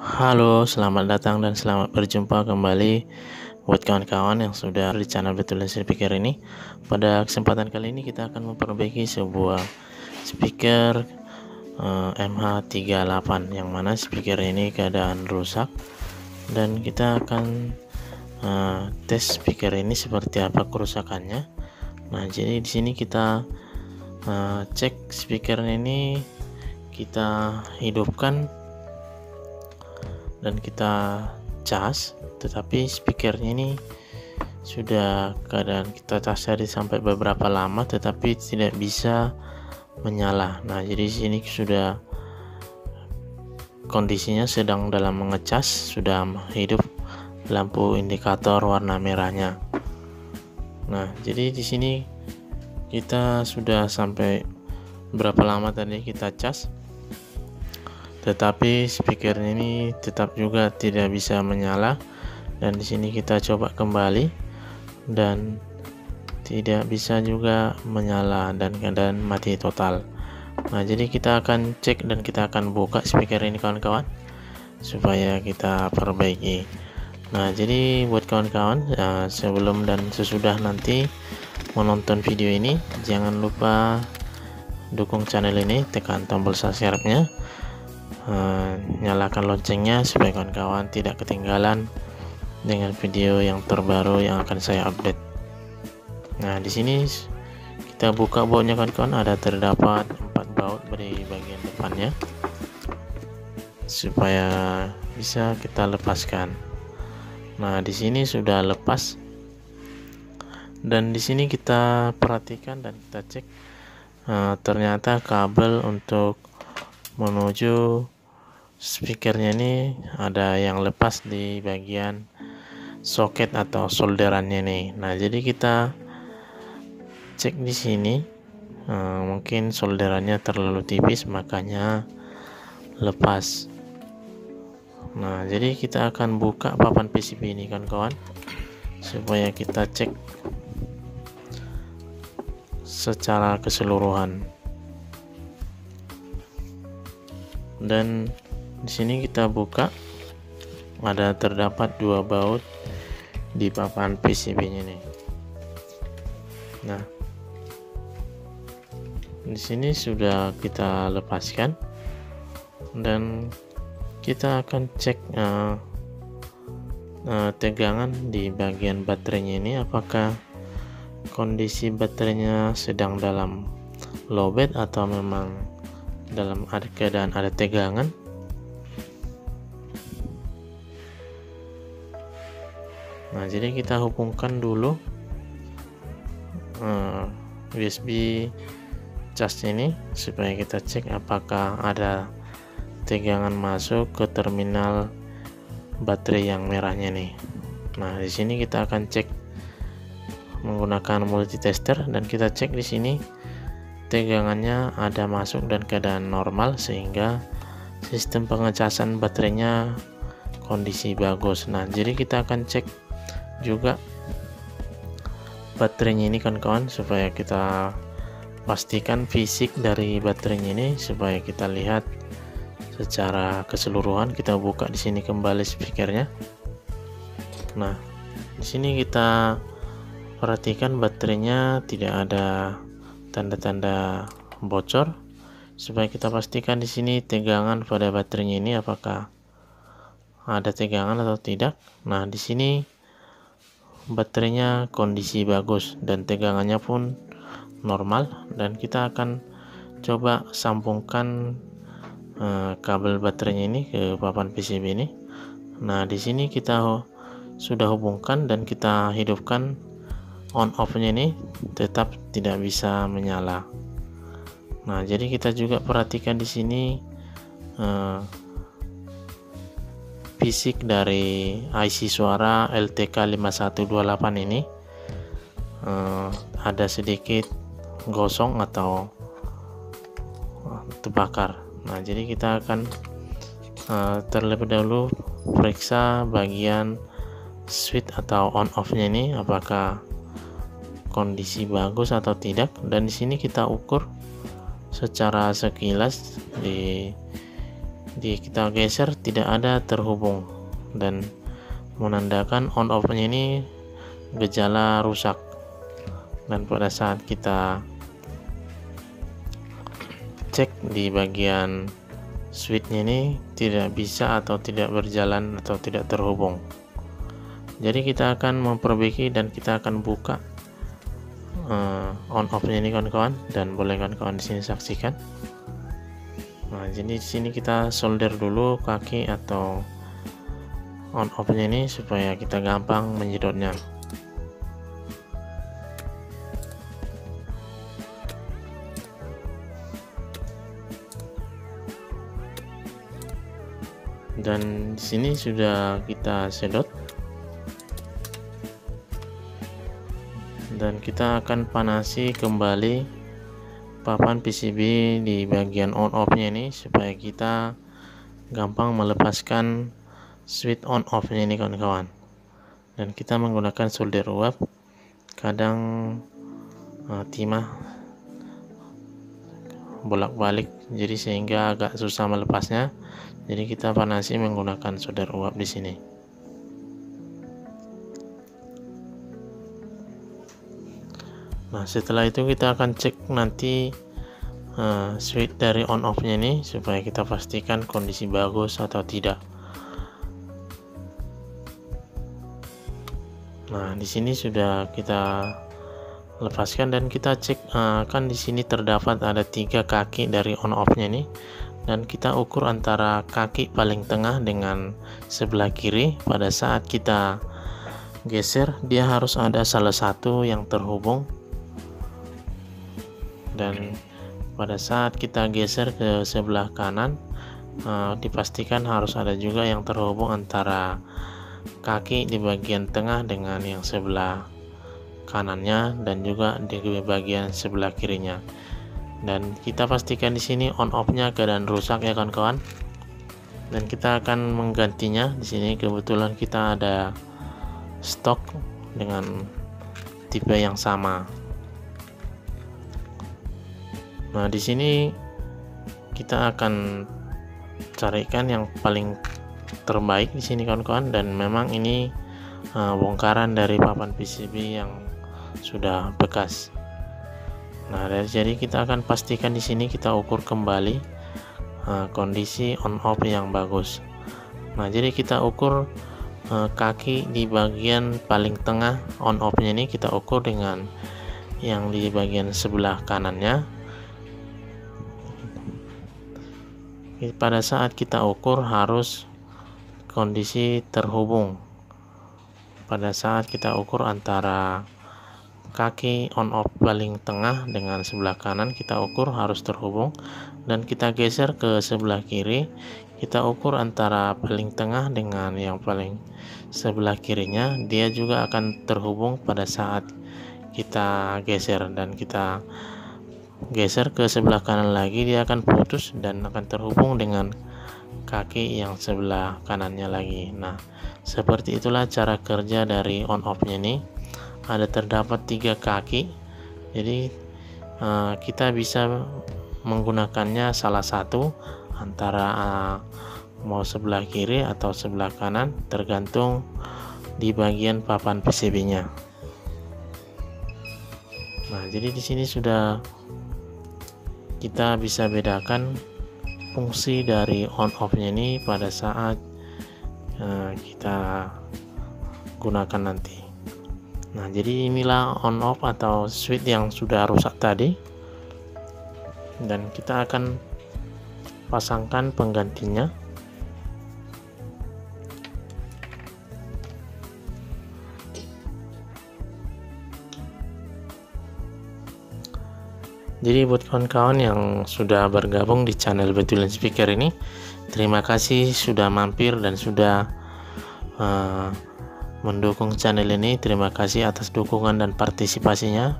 Halo, selamat datang dan selamat berjumpa kembali buat kawan-kawan yang sudah di channel Betul Speaker ini. Pada kesempatan kali ini kita akan memperbaiki sebuah speaker MH38 yang mana speaker ini keadaan rusak, dan kita akan tes speaker ini seperti apa kerusakannya. Nah, jadi di sini kita cek speaker ini, kita hidupkan dan kita cas, tetapi speakernya ini sudah keadaan kita cas tadi sampai beberapa lama tetapi tidak bisa menyala. Nah, jadi sini sudah kondisinya sedang dalam mengecas, sudah hidup lampu indikator warna merahnya. Nah, jadi di sini kita sudah sampai berapa lama tadi kita cas, tetapi speaker ini tetap juga tidak bisa menyala, dan di sini kita coba kembali dan tidak bisa juga menyala dan keadaan mati total. Nah, jadi kita akan cek dan kita akan buka speaker ini kawan-kawan supaya kita perbaiki. Nah, jadi buat kawan-kawan, sebelum dan sesudah nanti menonton video ini, jangan lupa dukung channel ini, tekan tombol subscribe-nya, nyalakan loncengnya supaya kawan-kawan tidak ketinggalan dengan video yang terbaru yang akan saya update. Nah, di sini kita buka bautnya kawan-kawan, ada terdapat 4 baut di bagian depannya supaya bisa kita lepaskan. Nah, di sini sudah lepas, dan di sini kita perhatikan dan kita cek, ternyata kabel untuk menuju speakernya ini ada yang lepas di bagian soket atau solderannya nih. Nah, jadi kita cek di sini, mungkin solderannya terlalu tipis makanya lepas. Nah, jadi kita akan buka papan PCB ini kan kawan, supaya kita cek secara keseluruhan. Dan di sini kita buka, ada terdapat 2 baut di papan PCB-nya nih. Nah, di sini sudah kita lepaskan dan kita akan cek tegangan di bagian baterainya ini, apakah kondisi baterainya sedang dalam lowbat atau memang dalam keadaan ada tegangan. Nah, jadi kita hubungkan dulu USB cas ini supaya kita cek apakah ada tegangan masuk ke terminal baterai yang merahnya nih. Nah, di sini kita akan cek menggunakan multitester dan kita cek di sini tegangannya ada masuk dan keadaan normal, sehingga sistem pengecasan baterainya kondisi bagus. Nah, jadi kita akan cek juga baterainya ini kan kawan, supaya kita pastikan fisik dari baterainya ini, supaya kita lihat secara keseluruhan. Kita buka di sini kembali speakernya. Nah, di sini kita perhatikan baterainya tidak ada tanda-tanda bocor, supaya kita pastikan di sini tegangan pada baterainya ini apakah ada tegangan atau tidak. Nah, di sini baterainya kondisi bagus dan tegangannya pun normal, dan kita akan coba sambungkan kabel baterainya ini ke papan PCB ini. Nah, di sini kita sudah hubungkan dan kita hidupkan, on off-nya ini tetap tidak bisa menyala. Nah, jadi kita juga perhatikan di sini fisik dari IC suara LTK5128 ini ada sedikit gosong atau terbakar. Nah, jadi kita akan terlebih dahulu periksa bagian switch atau on off-nya ini apakah kondisi bagus atau tidak, dan di sini kita ukur secara sekilas di kita geser tidak ada terhubung, dan menandakan on off-nya ini gejala rusak. Dan pada saat kita cek di bagian switch-nya ini tidak bisa atau tidak berjalan atau tidak terhubung. Jadi kita akan memperbaiki dan kita akan buka on off-nya ini kawan-kawan, dan boleh kawan-kawan di sini saksikan. Nah, jadi di sini kita solder dulu kaki atau on off-nya ini supaya kita gampang menyedotnya. Dan di sini sudah kita sedot, dan kita akan panasi kembali papan PCB di bagian on off nya ini supaya kita gampang melepaskan switch on off nya ini kawan-kawan. Dan kita menggunakan solder uap, kadang timah bolak-balik jadi sehingga agak susah melepasnya. Jadi kita panasi menggunakan solder uap di sini. Nah, setelah itu kita akan cek nanti switch dari on off nya ini supaya kita pastikan kondisi bagus atau tidak. Nah, di sini sudah kita lepaskan dan kita cek, kan di sini terdapat ada 3 kaki dari on off nya ini, dan kita ukur antara kaki paling tengah dengan sebelah kiri. Pada saat kita geser, dia harus ada salah satu yang terhubung, dan pada saat kita geser ke sebelah kanan, dipastikan harus ada juga yang terhubung antara kaki di bagian tengah dengan yang sebelah kanannya dan juga di bagian sebelah kirinya. Dan kita pastikan di sini on off-nya keadaan rusak ya kawan-kawan. Dan kita akan menggantinya. Di sini kebetulan kita ada stok dengan tipe yang sama. Nah, di sini kita akan carikan yang paling terbaik di sini kawan-kawan, dan memang ini bongkaran dari papan PCB yang sudah bekas. Nah, jadi kita akan pastikan di sini kita ukur kembali kondisi on off yang bagus. Nah, jadi kita ukur kaki di bagian paling tengah on off-nya ini kita ukur dengan yang di bagian sebelah kanannya. Pada saat kita ukur harus kondisi terhubung. Pada saat kita ukur antara kaki on off paling tengah dengan sebelah kanan, kita ukur harus terhubung, dan kita geser ke sebelah kiri, kita ukur antara paling tengah dengan yang paling sebelah kirinya, dia juga akan terhubung pada saat kita geser. Dan kita geser ke sebelah kanan lagi, dia akan putus dan akan terhubung dengan kaki yang sebelah kanannya lagi. Nah, seperti itulah cara kerja dari on off nya ini. Ada terdapat 3 kaki, jadi kita bisa menggunakannya salah satu antara mau sebelah kiri atau sebelah kanan, tergantung di bagian papan PCB nya. Nah, jadi di sini sudah kita bisa bedakan fungsi dari on off nya ini pada saat kita gunakan nanti. Nah, jadi inilah on off atau switch yang sudah rusak tadi, dan kita akan pasangkan penggantinya. Jadi buat kawan-kawan yang sudah bergabung di channel Betulan Speaker ini, terima kasih sudah mampir dan sudah mendukung channel ini. Terima kasih atas dukungan dan partisipasinya.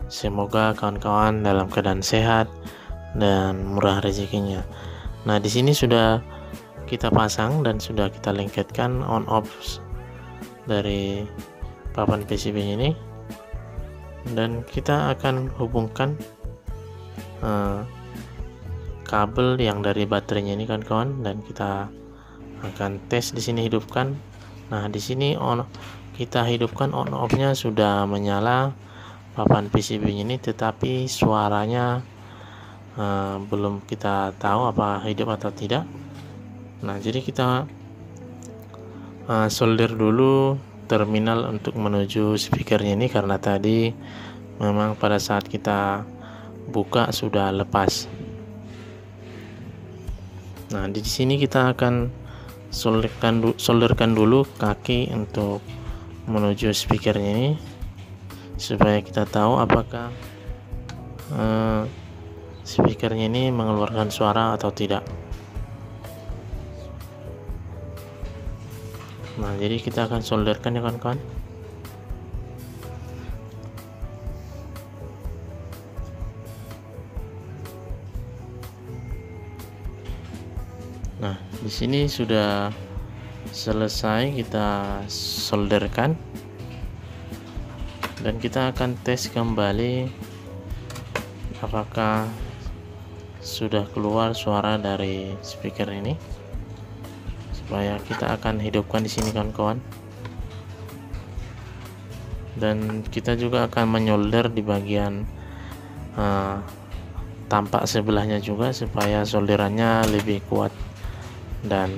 Semoga kawan-kawan dalam keadaan sehat dan murah rezekinya. Nah, di sini sudah kita pasang dan sudah kita lengketkan on off dari papan PCB ini, dan kita akan hubungkan kabel yang dari baterainya ini kan kawan, dan kita akan tes di sini hidupkan. Nah, di sini kita hidupkan on off-nya sudah menyala papan PCB ini, tetapi suaranya belum kita tahu apa hidup atau tidak. Nah, jadi kita solder dulu terminal untuk menuju speakernya ini, karena tadi memang pada saat kita buka sudah lepas. Nah, di sini kita akan solderkan dulu kaki untuk menuju speakernya ini, supaya kita tahu apakah speakernya ini mengeluarkan suara atau tidak. Nah, jadi kita akan solderkan ya kawan-kawan. Nah, di sini sudah selesai kita solderkan, dan kita akan tes kembali apakah sudah keluar suara dari speaker ini, supaya kita akan hidupkan di sini kawan-kawan. Dan kita juga akan menyolder di bagian tampak sebelahnya juga, supaya solderannya lebih kuat dan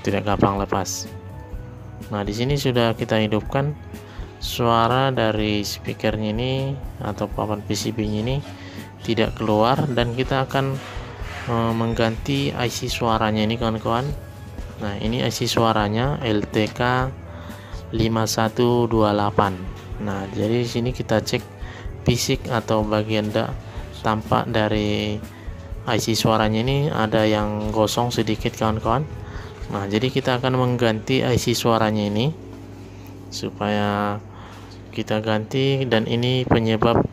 tidak gampang lepas. Nah, di sini sudah kita hidupkan. Suara dari speakernya ini atau papan PCB-nya ini tidak keluar, dan kita akan mengganti IC suaranya ini kawan-kawan. Nah, ini IC suaranya LTK 5128. Nah, jadi di sini kita cek fisik atau bagian tampak dari IC suaranya ini ada yang gosong sedikit kawan-kawan. Nah, jadi kita akan mengganti IC suaranya ini, supaya kita ganti, dan ini penyebab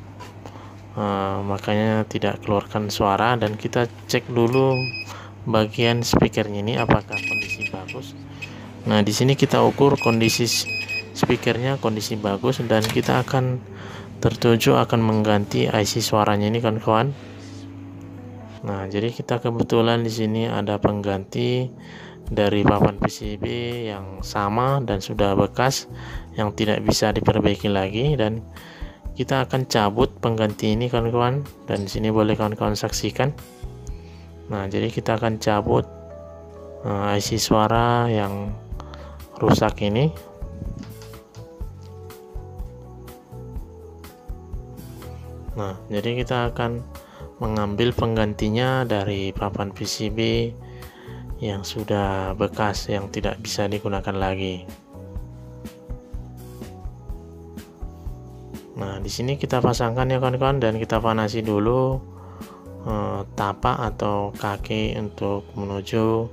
makanya tidak keluarkan suara. Dan kita cek dulu bagian speakernya ini apakah kondisi bagus. Nah, di sini kita ukur kondisi speakernya kondisi bagus, dan kita akan tertuju akan mengganti IC suaranya ini kawan-kawan. Nah, jadi kita kebetulan di sini ada pengganti dari papan PCB yang sama dan sudah bekas, yang tidak bisa diperbaiki lagi, dan kita akan cabut pengganti ini kawan-kawan. Dan di sini boleh kawan-kawan saksikan. Nah, jadi kita akan cabut IC suara yang rusak ini. Nah, jadi kita akan mengambil penggantinya dari papan PCB yang sudah bekas, yang tidak bisa digunakan lagi. Nah, di sini kita pasangkan ya kawan-kawan, dan kita panasi dulu tapak atau kaki untuk menuju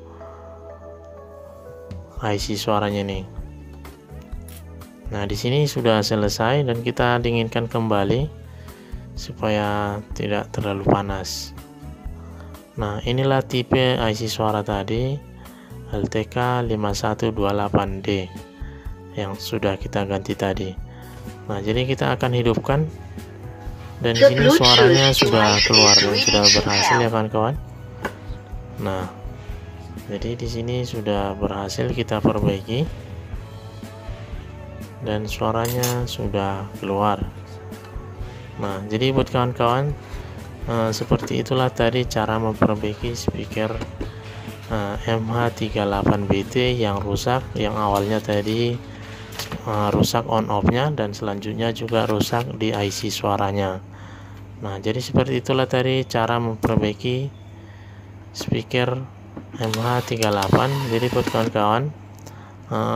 IC suaranya ini. Nah, di sini sudah selesai, dan kita dinginkan kembali supaya tidak terlalu panas. Nah, inilah tipe IC suara tadi LTK 5128D yang sudah kita ganti tadi. Nah, jadi kita akan hidupkan, dan di sini suaranya sudah keluar dan sudah berhasil ya kawan-kawan. Nah, jadi di sini sudah berhasil kita perbaiki, dan suaranya sudah keluar. Nah, jadi buat kawan-kawan, seperti itulah tadi cara memperbaiki speaker MH38BT yang rusak, yang awalnya tadi rusak on off-nya, dan selanjutnya juga rusak di IC suaranya. Nah, jadi seperti itulah tadi cara memperbaiki speaker MH38. Jadi buat kawan-kawan,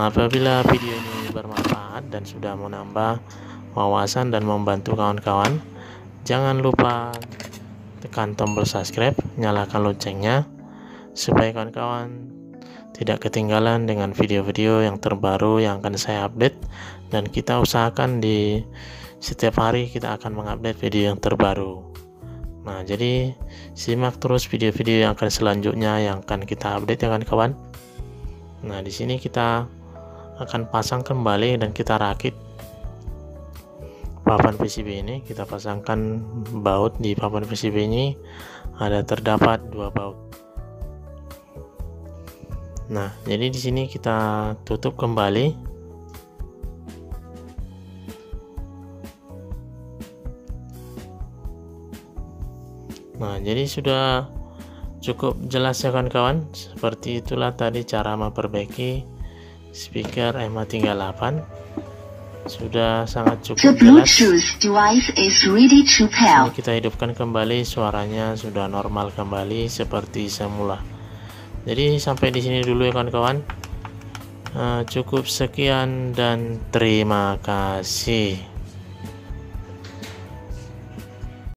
apabila video ini bermanfaat dan sudah menambah wawasan dan membantu kawan-kawan, jangan lupa tekan tombol subscribe, nyalakan loncengnya, supaya kawan-kawan tidak ketinggalan dengan video-video yang terbaru yang akan saya update. Dan kita usahakan di setiap hari kita akan mengupdate video yang terbaru. Nah, jadi simak terus video-video yang akan selanjutnya yang akan kita update ya kawan-kawan. Nah, di sini kita akan pasang kembali dan kita rakit papan PCB ini. Kita pasangkan baut di papan PCB ini, terdapat 2 baut. Nah, jadi di sini kita tutup kembali. Nah, jadi sudah cukup jelas ya kawan-kawan. Seperti itulah tadi cara memperbaiki speaker MA38. Sudah sangat cukup jelas. Ini kita hidupkan kembali, suaranya sudah normal kembali seperti semula. Jadi sampai di sini dulu ya kawan-kawan. Cukup sekian dan terima kasih.